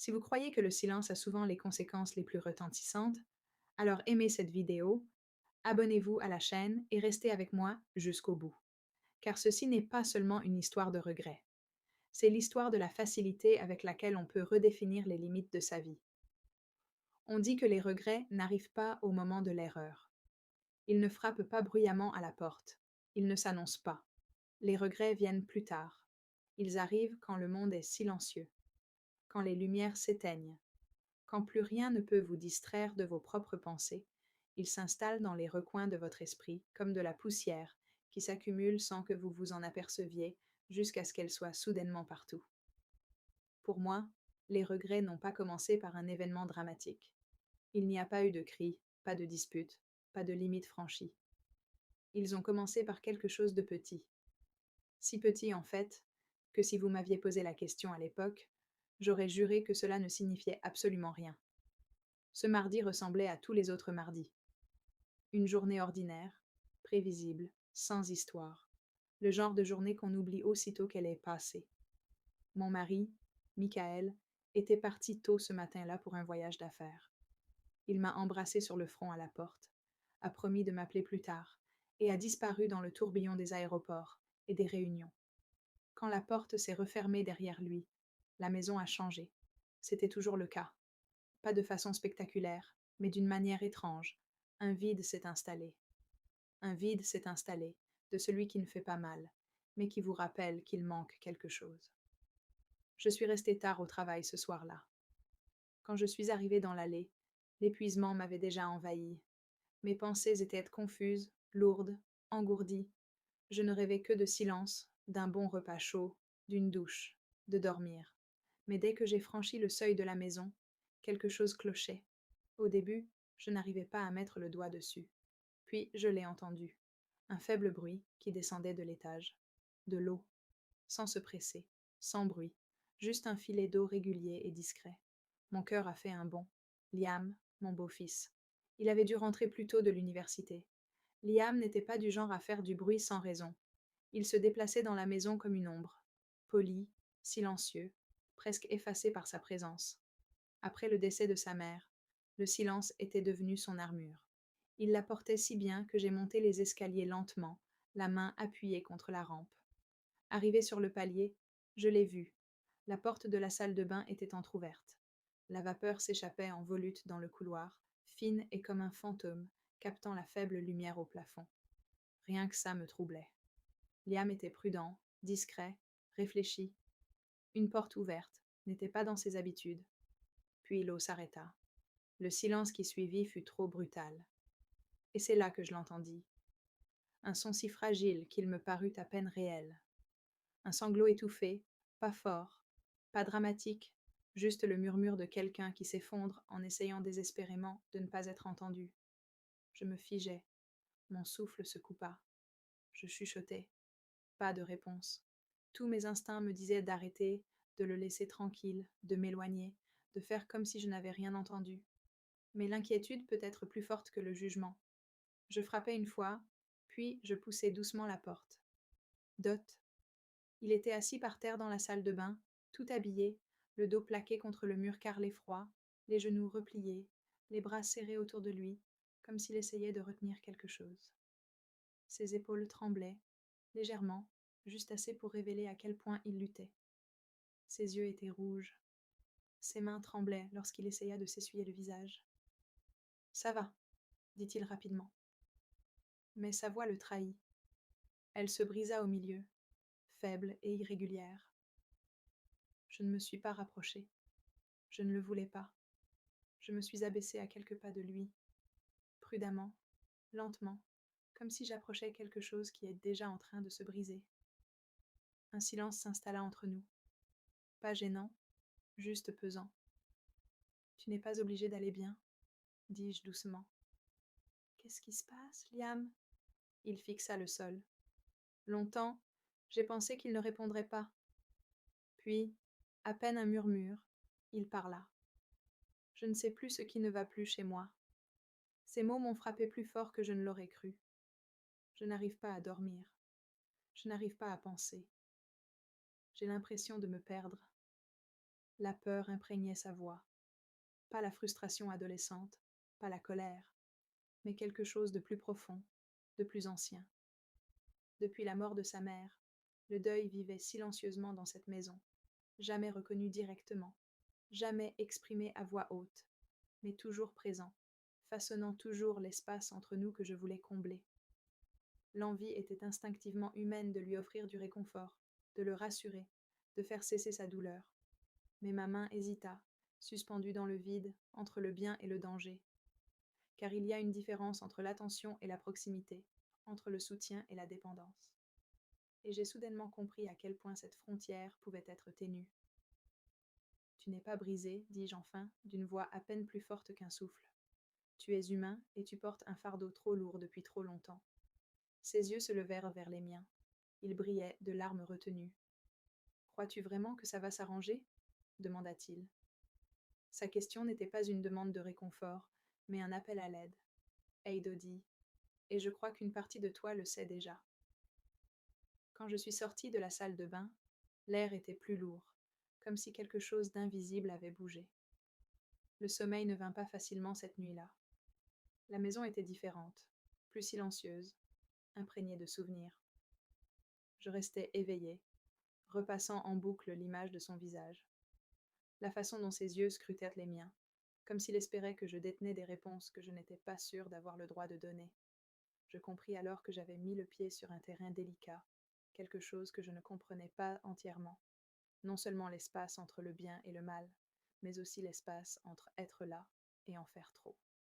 Si vous croyez que le silence a souvent les conséquences les plus retentissantes, alors aimez cette vidéo, abonnez-vous à la chaîne et restez avec moi jusqu'au bout. Car ceci n'est pas seulement une histoire de regret, c'est l'histoire de la facilité avec laquelle on peut redéfinir les limites de sa vie. On dit que les regrets n'arrivent pas au moment de l'erreur. Ils ne frappent pas bruyamment à la porte. Ils ne s'annoncent pas. Les regrets viennent plus tard. Ils arrivent quand le monde est silencieux, quand les lumières s'éteignent, quand plus rien ne peut vous distraire de vos propres pensées. Ils s'installent dans les recoins de votre esprit comme de la poussière qui s'accumule sans que vous vous en aperceviez jusqu'à ce qu'elle soit soudainement partout. Pour moi, les regrets n'ont pas commencé par un événement dramatique. Il n'y a pas eu de cris, pas de dispute, pas de limite franchie. Ils ont commencé par quelque chose de petit. Si petit en fait, que si vous m'aviez posé la question à l'époque, j'aurais juré que cela ne signifiait absolument rien. Ce mardi ressemblait à tous les autres mardis. Une journée ordinaire, prévisible, sans histoire. Le genre de journée qu'on oublie aussitôt qu'elle est passée. Mon mari, Michael, était parti tôt ce matin-là pour un voyage d'affaires. Il m'a embrassé sur le front à la porte, a promis de m'appeler plus tard, et a disparu dans le tourbillon des aéroports et des réunions. Quand la porte s'est refermée derrière lui, la maison a changé. C'était toujours le cas. Pas de façon spectaculaire, mais d'une manière étrange. Un vide s'est installé. Un vide s'est installé, de celui qui ne fait pas mal, mais qui vous rappelle qu'il manque quelque chose. Je suis restée tard au travail ce soir-là. Quand je suis arrivée dans l'allée, l'épuisement m'avait déjà envahi. Mes pensées étaient confuses, lourdes, engourdies. Je ne rêvais que de silence, d'un bon repas chaud, d'une douche, de dormir. Mais dès que j'ai franchi le seuil de la maison, quelque chose clochait. Au début, je n'arrivais pas à mettre le doigt dessus. Puis je l'ai entendu. Un faible bruit qui descendait de l'étage. De l'eau. Sans se presser, sans bruit. Juste un filet d'eau régulier et discret. Mon cœur a fait un bond. Liam, mon beau-fils. Il avait dû rentrer plus tôt de l'université. Liam n'était pas du genre à faire du bruit sans raison. Il se déplaçait dans la maison comme une ombre. Poli, silencieux, presque effacé par sa présence. Après le décès de sa mère, le silence était devenu son armure. Il la portait si bien que j'ai monté les escaliers lentement, la main appuyée contre la rampe. Arrivé sur le palier, je l'ai vu. La porte de la salle de bain était entr'ouverte. La vapeur s'échappait en volute dans le couloir, fine et comme un fantôme, captant la faible lumière au plafond. Rien que ça me troublait. Liam était prudent, discret, réfléchi. Une porte ouverte n'était pas dans ses habitudes. Puis l'eau s'arrêta. Le silence qui suivit fut trop brutal. Et c'est là que je l'entendis. Un son si fragile qu'il me parut à peine réel. Un sanglot étouffé, pas fort, pas dramatique, juste le murmure de quelqu'un qui s'effondre en essayant désespérément de ne pas être entendu. Je me figeai, mon souffle se coupa. Je chuchotai. Pas de réponse. Tous mes instincts me disaient d'arrêter, de le laisser tranquille, de m'éloigner, de faire comme si je n'avais rien entendu. Mais l'inquiétude peut être plus forte que le jugement. Je frappai une fois, puis je poussai doucement la porte. Dot. Il était assis par terre dans la salle de bain, tout habillé, le dos plaqué contre le mur carrelé froid, les genoux repliés, les bras serrés autour de lui, comme s'il essayait de retenir quelque chose. Ses épaules tremblaient, légèrement, juste assez pour révéler à quel point il luttait. Ses yeux étaient rouges. Ses mains tremblaient lorsqu'il essaya de s'essuyer le visage. Ça va, dit-il rapidement. Mais sa voix le trahit. Elle se brisa au milieu, faible et irrégulière. Je ne me suis pas rapprochée. Je ne le voulais pas. Je me suis abaissée à quelques pas de lui, prudemment, lentement, comme si j'approchais quelque chose qui est déjà en train de se briser. Un silence s'installa entre nous. Pas gênant, juste pesant. Tu n'es pas obligé d'aller bien, dis-je doucement. Qu'est-ce qui se passe, Liam? Il fixa le sol. Longtemps, j'ai pensé qu'il ne répondrait pas. Puis, à peine un murmure, il parla. Je ne sais plus ce qui ne va plus chez moi. Ces mots m'ont frappé plus fort que je ne l'aurais cru. Je n'arrive pas à dormir. Je n'arrive pas à penser. J'ai l'impression de me perdre. La peur imprégnait sa voix, pas la frustration adolescente, pas la colère, mais quelque chose de plus profond, de plus ancien. Depuis la mort de sa mère, le deuil vivait silencieusement dans cette maison, jamais reconnu directement, jamais exprimé à voix haute, mais toujours présent, façonnant toujours l'espace entre nous que je voulais combler. L'envie était instinctivement humaine de lui offrir du réconfort, de le rassurer, de faire cesser sa douleur. Mais ma main hésita, suspendue dans le vide, entre le bien et le danger. Car il y a une différence entre l'attention et la proximité, entre le soutien et la dépendance. Et j'ai soudainement compris à quel point cette frontière pouvait être ténue. Tu n'es pas brisé, dis-je enfin, d'une voix à peine plus forte qu'un souffle. Tu es humain et tu portes un fardeau trop lourd depuis trop longtemps. Ses yeux se levèrent vers les miens. Ils brillaient de larmes retenues. Crois-tu vraiment que ça va s'arranger ? Demanda-t-il. Sa question n'était pas une demande de réconfort, mais un appel à l'aide. Eido dit, et je crois qu'une partie de toi le sait déjà. Quand je suis sortie de la salle de bain, l'air était plus lourd, comme si quelque chose d'invisible avait bougé. Le sommeil ne vint pas facilement cette nuit-là. La maison était différente, plus silencieuse, imprégnée de souvenirs. Je restais éveillée, repassant en boucle l'image de son visage, la façon dont ses yeux scrutèrent les miens, comme s'il espérait que je détenais des réponses que je n'étais pas sûre d'avoir le droit de donner. Je compris alors que j'avais mis le pied sur un terrain délicat, quelque chose que je ne comprenais pas entièrement, non seulement l'espace entre le bien et le mal, mais aussi l'espace entre être là et en faire trop.